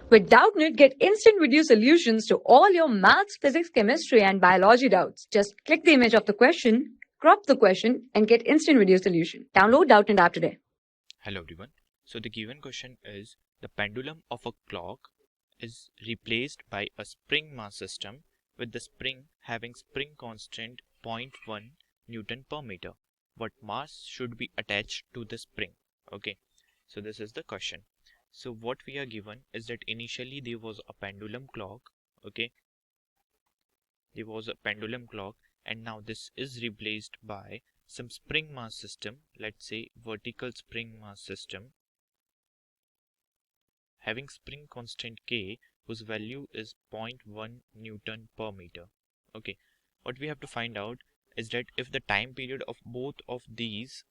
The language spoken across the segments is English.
With Doubtnut, get instant video solutions to all your maths, physics, chemistry, and biology doubts. Just click the image of the question, crop the question, and get instant video solution. Download Doubtnut app today. Hello everyone. So the given question is the pendulum of a clock is replaced by a spring mass system with the spring having spring constant 0.1 Newton per meter. What mass should be attached to the spring? Okay, so this is the question. So what we are given is that initially there was a pendulum clock. Okay, there was a pendulum clock, and now this is replaced by some spring mass system, let's say vertical spring mass system, having spring constant K whose value is 0.1 Newton per meter. Okay, what we have to find out is that if the time period of both of these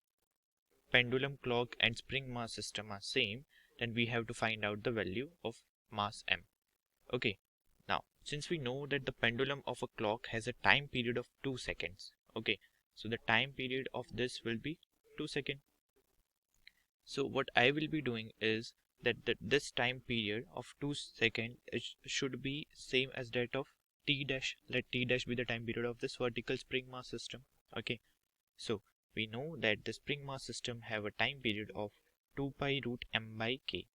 pendulum clock and spring mass system are same, then we have to find out the value of mass m. Okay, now since we know that the pendulum of a clock has a time period of 2 seconds, okay, so the time period of this will be 2 seconds. So what I will be doing is that this time period of 2 seconds should be same as that of t dash. Let t dash be the time period of this vertical spring mass system. Okay, so we know that the spring mass system have a time period of 2 pi root m by k.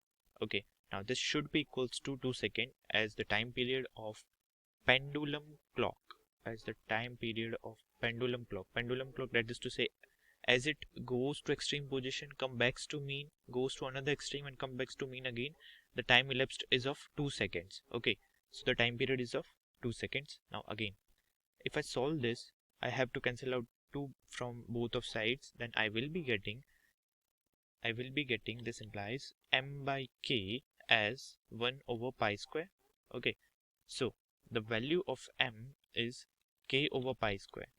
Okay, now this should be equals to 2 seconds as the time period of pendulum clock, as the time period of pendulum clock. Pendulum clock, that is to say, as it goes to extreme position, come back to mean, goes to another extreme and come back to mean again, the time elapsed is of 2 seconds. Okay, so the time period is of 2 seconds. Now again, if I solve this, I have to cancel out 2 from both of sides, then I will be getting this implies m by k as 1 over pi square. Okay, so the value of m is k over pi square.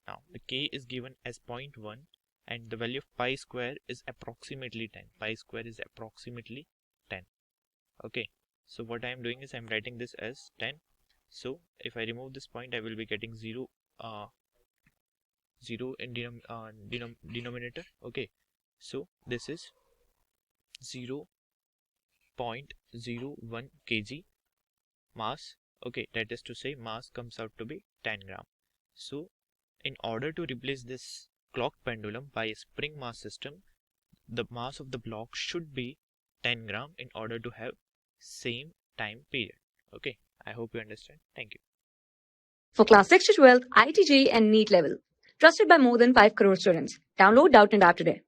Now the k is given as 0.1 and the value of pi square is approximately 10. Pi square is approximately 10. Okay, so what I am doing is I am writing this as 10. So if I remove this point, I will be getting 0 in denominator. Okay, so this is 0.01 kg mass. Okay, that is to say mass comes out to be 10 gram. So in order to replace this clock pendulum by a spring mass system, the mass of the block should be 10 gram in order to have same time period. Okay, I hope you understand. Thank you. For class 6 to 12, IIT JEE and NEET level. Trusted by more than 5 crore students. Download Doubtnut app today.